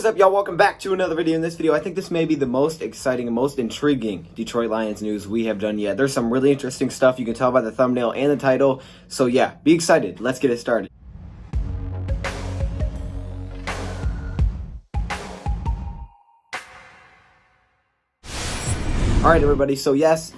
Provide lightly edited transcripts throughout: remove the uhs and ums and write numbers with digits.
What's up, y'all? Welcome back to another video. In this video, I think this may be the most exciting and most intriguing Detroit Lions news we have done yet. There's some really interesting stuff. You can tell by the thumbnail and the title. So yeah, be excited. Let's get it started. Alright, everybody. So yes,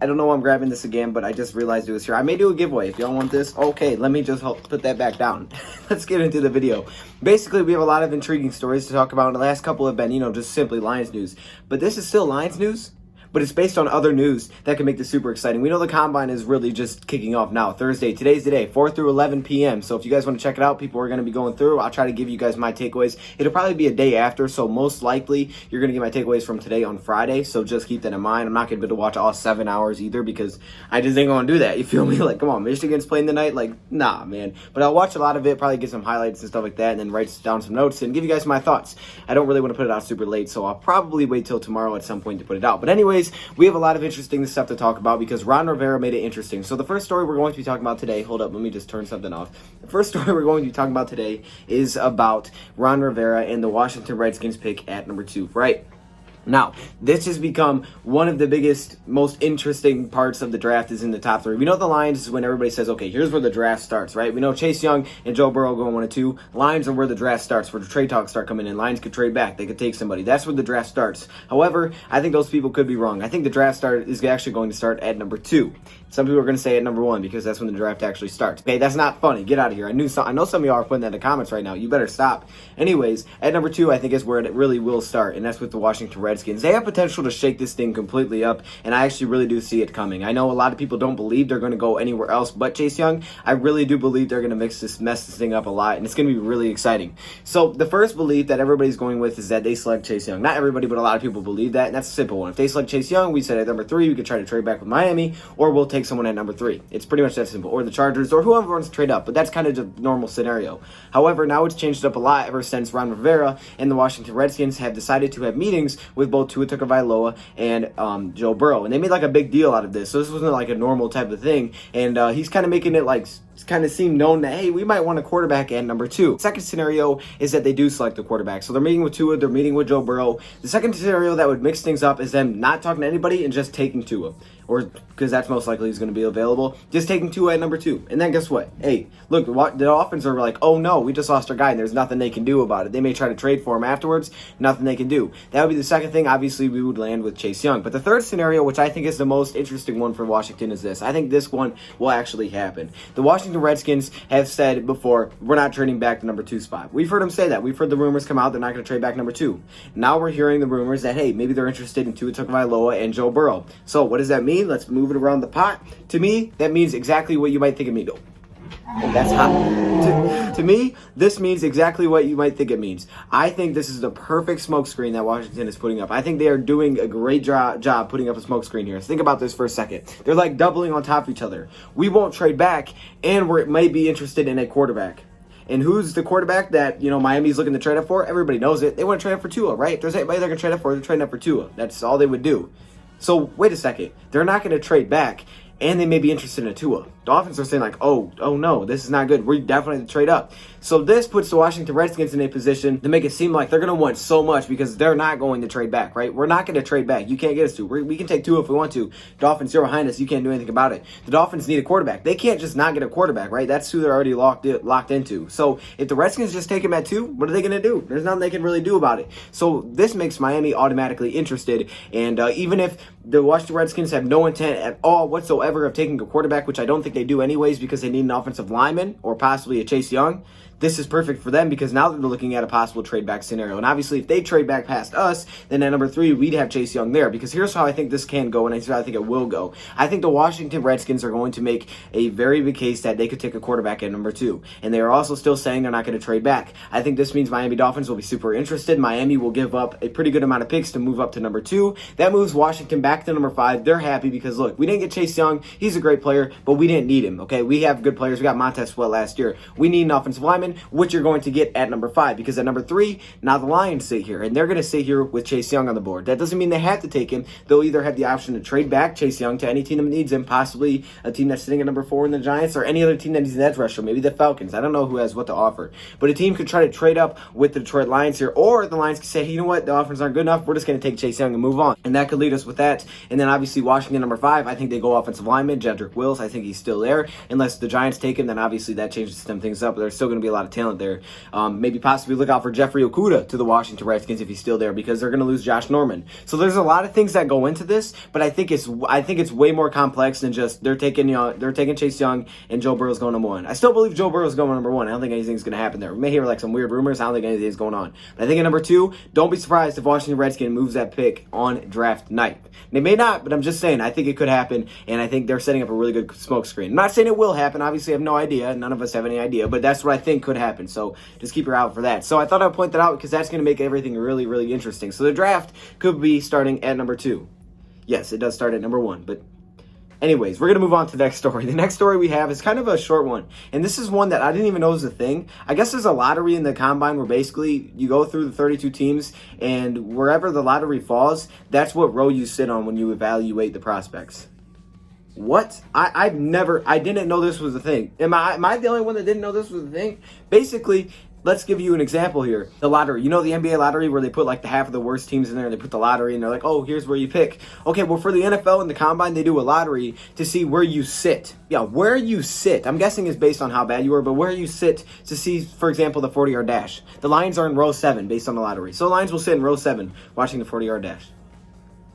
I don't know why I'm grabbing this again, but I just realized it was here. I may do a giveaway. If y'all want this, okay, let me just put that back down. Let's get into the video. Basically, we have a lot of intriguing stories to talk about, and the last couple have been, just simply Lions news. But this is still Lions news, but it's based on other news that can make this super exciting. We know the Combine is really just kicking off now, Thursday. Today's the day, 4 through 11 p.m. So if you guys want to check it out, people are going to be going through. I'll try to give you guys my takeaways. It'll probably be a day after, so most likely you're going to get my takeaways from today on Friday. So just keep that in mind. I'm not going to be able to watch all 7 hours either because I just ain't going to do that. You feel me? Like, come on, Michigan's playing tonight? Like, nah, man. But I'll watch a lot of it, probably get some highlights and stuff like that, and then write down some notes and give you guys my thoughts. I don't really want to put it out super late, so I'll probably wait till tomorrow at some point to put it out. But anyways, we have a lot of interesting stuff to talk about because Ron Rivera made it interesting. So the first story we're going to be talking about today, hold up, let me just turn something off. The first story we're going to be talking about today is about Ron Rivera and the Washington Redskins pick at number 2, right? Now, this has become one of the biggest, most interesting parts of the draft is in the top 3. We know the Lions is when everybody says, okay, here's where the draft starts, right? We know Chase Young and Joe Burrow going 1 and 2. Lions are where the draft starts, where the trade talks start coming in. Lions could trade back. They could take somebody. That's where the draft starts. However, I think those people could be wrong. I think the draft is actually going to start at number 2. Some people are going to say at number 1 because that's when the draft actually starts. Okay, that's not funny. Get out of here. I know some of y'all are putting that in the comments right now. You better stop. Anyways, at number 2, I think is where it really will start, and that's with the Washington Redskins. They have potential to shake this thing completely up, and I actually really do see it coming. I know a lot of people don't believe they're going to go anywhere else but Chase Young. I really do believe they're going to mess this thing up a lot, and it's going to be really exciting. So the first belief that everybody's going with is that they select Chase Young. Not everybody, but a lot of people believe that, and that's a simple one. If they select Chase Young, we said at number 3, we could try to trade back with Miami, or we'll take someone at number 3. It's pretty much that simple. Or the Chargers, or whoever wants to trade up, but that's kind of the normal scenario. However, now it's changed up a lot ever since Ron Rivera and the Washington Redskins have decided to have meetings with both Tua Tagovailoa and Joe Burrow, and they made like a big deal out of this. So this wasn't like a normal type of thing, and he's kind of making it like kind of seem known that, hey, we might want a quarterback at number 2. Second scenario is that they do select the quarterback. So they're meeting with Tua, they're meeting with Joe Burrow. The second scenario that would mix things up is them not talking to anybody and just taking Tua. Or, because that's most likely he's going to be available, just taking Tua at number 2. And then guess what? Hey, look, the Dolphins are like, oh no, we just lost our guy and there's nothing they can do about it. They may try to trade for him afterwards, nothing they can do. That would be the second thing. Obviously, we would land with Chase Young. But the third scenario, which I think is the most interesting one for Washington, is this. I think this one will actually happen. The Washington Redskins have said before, we're not trading back the number 2 spot. We've heard them say that. We've heard the rumors come out, they're not going to trade back number 2. Now we're hearing the rumors that, hey, maybe they're interested in Tua Tagovailoa and Joe Burrow. So what does that mean? Let's move it around the pot. To me, that means exactly what you might think it means. That's hot. To me, this means exactly what you might think it means. I think this is the perfect smokescreen that Washington is putting up. I think they are doing a great job putting up a smokescreen here. Think about this for a second. They're like doubling on top of each other. We won't trade back, and we might be interested in a quarterback. And who's the quarterback that, Miami's looking to trade up for? Everybody knows it. They want to trade up for Tua, right? If there's anybody they're going to trade up for, they're trading up for Tua. That's all they would do. So, wait a second. They're not going to trade back, and they may be interested in a Tua. Dolphins are saying like, oh no, this is not good. We definitely have to trade up. So this puts the Washington Redskins in a position to make it seem like they're going to want so much because they're not going to trade back, right? We're not going to trade back. You can't get us to. We can take 2 if we want to. Dolphins, you're behind us. You can't do anything about it. The Dolphins need a quarterback. They can't just not get a quarterback, right? That's who they're already locked into. So if the Redskins just take him at 2, what are they going to do? There's nothing they can really do about it. So this makes Miami automatically interested. And even if the Washington Redskins have no intent at all whatsoever of taking a quarterback, which I don't think they do anyways because they need an offensive lineman or possibly a Chase Young, this is perfect for them because now they're looking at a possible trade back scenario. And obviously, if they trade back past us, then at number 3, we'd have Chase Young there. Because here's how I think this can go, and here's how I think it will go. I think the Washington Redskins are going to make a very big case that they could take a quarterback at number 2. And they are also still saying they're not going to trade back. I think this means Miami Dolphins will be super interested. Miami will give up a pretty good amount of picks to move up to number 2. That moves Washington back to number 5. They're happy because, look, we didn't get Chase Young. He's a great player, but we didn't need him, okay? We have good players. We got Montez Sweat last year. We need an offensive lineman. understand what you're going to get at number 5, because at number 3, now the Lions sit here, and they're going to sit here with Chase Young on the board. That doesn't mean they have to take him. They'll either have the option to trade back Chase Young to any team that needs him, possibly a team that's sitting at number 4 in the Giants, or any other team that needs an edge rusher, maybe the Falcons. I don't know who has what to offer. But a team could try to trade up with the Detroit Lions here, or the Lions could say, hey, you know what, the offers aren't good enough, we're just going to take Chase Young and move on. And that could lead us with that. And then obviously Washington number 5, I think they go offensive lineman, Jedrick Wills. I think he's still there. Unless the Giants take him, then obviously that changes some things up, but there's still going to be a lot of talent there. Maybe possibly look out for Jeffrey Okudah to the Washington Redskins if he's still there, because they're going to lose Josh Norman. So there's a lot of things that go into this, but I think it's way more complex than just they're taking Chase Young and Joe Burrow's going number 1. I still believe Joe Burrow's going number 1. I don't think anything's going to happen there. We may hear like some weird rumors. I don't think anything's going on. But I think at number 2, don't be surprised if Washington Redskins moves that pick on draft night. They may not, but I'm just saying I think it could happen, and I think they're setting up a really good smokescreen. I'm not saying it will happen. Obviously, I have no idea. None of us have any idea, but that's what I think could happen. So just keep your eye out for that. So I thought I'd point that out because that's going to make everything really, really interesting. So the draft could be starting at number 2. Yes, it does start at number 1, but anyways, we're going to move on to the next story. The next story we have is kind of a short one, and this is one that I didn't even know was a thing. I guess there's a lottery in the combine where basically you go through the 32 teams, and wherever the lottery falls, that's what row you sit on when you evaluate the prospects. What? I didn't know this was a thing. Am I the only one that didn't know this was a thing? Basically, let's give you an example here. The lottery. You know the NBA lottery where they put like the half of the worst teams in there and they put the lottery and they're like, oh, here's where you pick. Okay, well, for the NFL and the Combine, they do a lottery to see where you sit. Yeah, where you sit. I'm guessing is based on how bad you are, but where you sit to see, for example, the 40-yard dash. The Lions are in row 7 based on the lottery. So the Lions will sit in row 7 watching the 40-yard dash.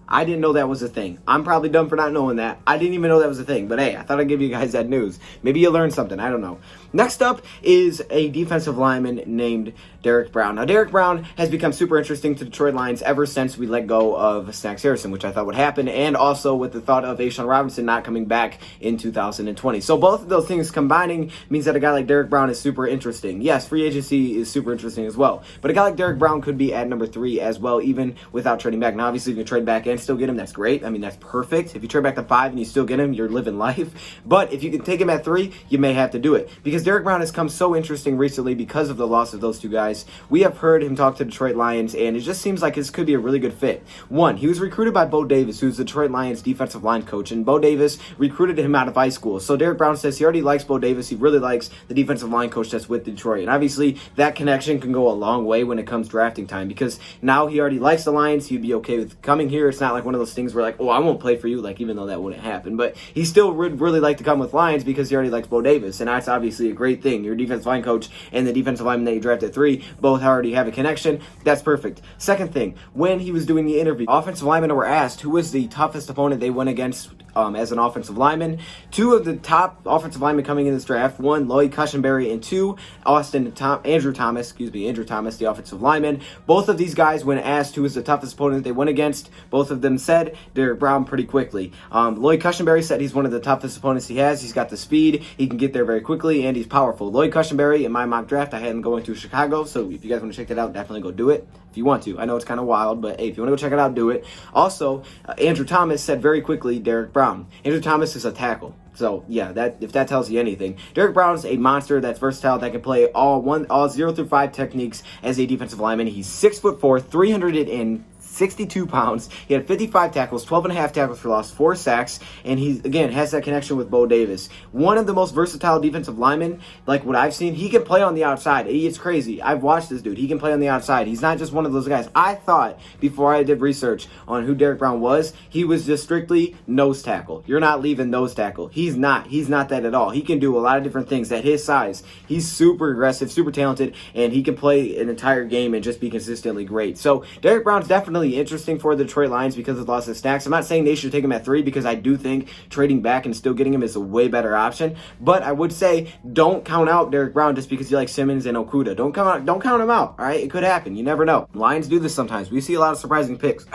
I didn't know that was a thing. I'm probably dumb for not knowing that. I didn't even know that was a thing. But hey, I thought I'd give you guys that news. Maybe you learned something. I don't know. Next up is a defensive lineman named Derrick Brown. Now, Derrick Brown has become super interesting to Detroit Lions ever since we let go of Snacks Harrison, which I thought would happen, and also with the thought of A'Shawn Robinson not coming back in 2020. So both of those things combining means that a guy like Derrick Brown is super interesting. Yes, free agency is super interesting as well. But a guy like Derrick Brown could be at number 3 as well, even without trading back. Now, obviously, if you can trade back and still get him, that's great. I mean, that's perfect. If you trade back to 5 and you still get him, you're living life. But if you can take him at 3, you may have to do it. Because Derrick Brown has come so interesting recently because of the loss of those two guys. We have heard him talk to Detroit Lions, and it just seems like this could be a really good fit. One, he was recruited by Bo Davis, who's the Detroit Lions defensive line coach, and Bo Davis recruited him out of high school. So Derrick Brown says he already likes Bo Davis. He really likes the defensive line coach that's with Detroit. And obviously, that connection can go a long way when it comes drafting time, because now he already likes the Lions. He'd be okay with coming here. It's not like one of those things where like, oh, I won't play for you, like, even though that wouldn't happen. But he still would really like to come with Lions because he already likes Bo Davis, and that's obviously a great thing. Your defensive line coach and the defensive lineman that you drafted at 3 both already have a connection. That's perfect. Second thing, when he was doing the interview, offensive linemen were asked who was the toughest opponent they went against as an offensive lineman. 2 of the top offensive linemen coming in this draft, 1, Lloyd Cushenberry, and 2, Andrew Thomas, the offensive lineman. Both of these guys, when asked who was the toughest opponent they went against, both of them said Derrick Brown pretty quickly. Lloyd Cushenberry said he's one of the toughest opponents he has. He's got the speed, he can get there very quickly, and he's powerful. Lloyd Cushenberry, in my mock draft, I had him going to Chicago, so if you guys want to check that out, definitely go do it. If you want to. I know it's kind of wild, but hey, if you want to go check it out, do it. Also, Andrew Thomas said very quickly Derrick Brown. Andrew Thomas is a tackle. So, yeah, if that tells you anything. Derrick Brown's a monster that's versatile, that can play all 0 through 5 techniques as a defensive lineman. He's 6'4", 362 pounds. He had 55 tackles, 12.5 tackles for loss, 4 sacks, and he, again, has that connection with Bo Davis. One of the most versatile defensive linemen, like what I've seen. He can play on the outside. It's crazy. I've watched this dude. He can play on the outside. He's not just one of those guys. I thought, before I did research on who Derrick Brown was, he was just strictly nose tackle. You're not leaving nose tackle. He's not. He's not that at all. He can do a lot of different things at his size. He's super aggressive, super talented, and he can play an entire game and just be consistently great. So, Derrick Brown's definitely interesting for the Detroit Lions because of the loss of Snacks. I'm not saying they should take him at 3 because I do think trading back and still getting him is a way better option. But I would say don't count out Derrick Brown just because you like Simmons and Okudah. Don't count him out. All right, it could happen. You never know. Lions do this sometimes. We see a lot of surprising picks.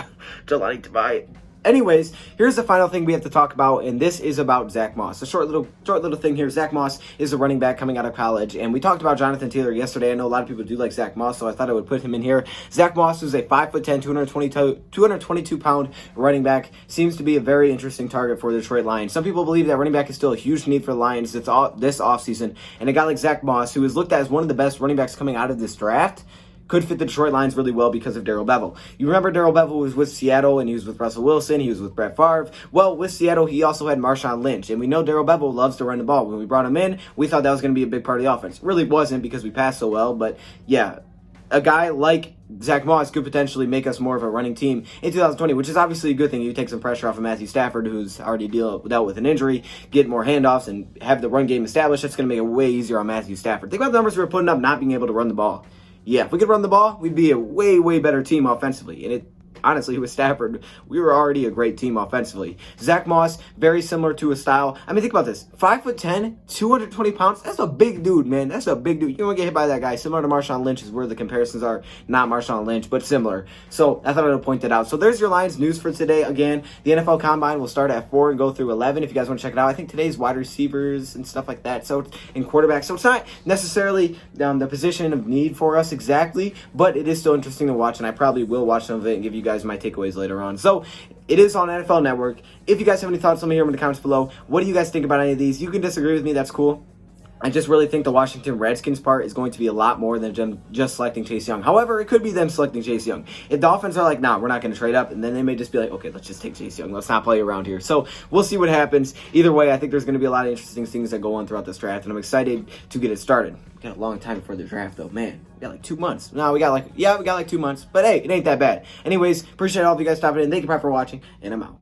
Till I need to buy it. Anyways, here's the final thing we have to talk about, and this is about Zach Moss. A short little thing here. Zach Moss is a running back coming out of college, and we talked about Jonathan Taylor yesterday. I know a lot of people do like Zach Moss, so I thought I would put him in here. Zach Moss is a 5'10", 222-pound running back. Seems to be a very interesting target for the Detroit Lions. Some people believe that running back is still a huge need for the Lions this offseason, and a guy like Zach Moss, who is looked at as one of the best running backs coming out of this draft, could fit the Detroit Lions really well because of Darrell Bevell. You remember Darrell Bevell was with Seattle, and he was with Russell Wilson, he was with Brett Favre. Well, with Seattle, he also had Marshawn Lynch, and we know Darrell Bevell loves to run the ball. When we brought him in, we thought that was going to be a big part of the offense. It really wasn't because we passed so well, but yeah, a guy like Zach Moss could potentially make us more of a running team in 2020, which is obviously a good thing. You take some pressure off of Matthew Stafford, who's already dealt with an injury, get more handoffs, and have the run game established. That's going to make it way easier on Matthew Stafford. Think about the numbers we were putting up not being able to run the ball. Yeah, if we could run the ball, we'd be a way, way better team offensively. And honestly, with Stafford, we were already a great team offensively. Zach Moss, very similar to his style. I mean, think about this. 5'10", 220 pounds. That's a big dude, man. That's a big dude. You don't want to get hit by that guy. Similar to Marshawn Lynch is where the comparisons are. Not Marshawn Lynch, but similar. So I thought I would point that out. So there's your Lions news for today. Again, the NFL Combine will start at 4 and go through 11 if you guys want to check it out. I think today's wide receivers and stuff like that. So in quarterback. So it's not necessarily the position of need for us exactly, but it is still interesting to watch, and I probably will watch some of it and give you guys my takeaways later on. So it is on NFL Network. If you guys have any thoughts, let me hear them in the comments below. What do you guys think about any of these? You can disagree with me. That's cool. I just really think the Washington Redskins part is going to be a lot more than just selecting Chase Young. However, it could be them selecting Chase Young. If Dolphins are like, nah, we're not going to trade up, and then they may just be like, okay, let's just take Chase Young. Let's not play around here. So we'll see what happens. Either way, I think there's going to be a lot of interesting things that go on throughout this draft, and I'm excited to get it started. We got a long time before the draft, though. Man, we got like 2 months. No, we got like 2 months. But hey, it ain't that bad. Anyways, appreciate all of you guys stopping in. Thank you for watching, and I'm out.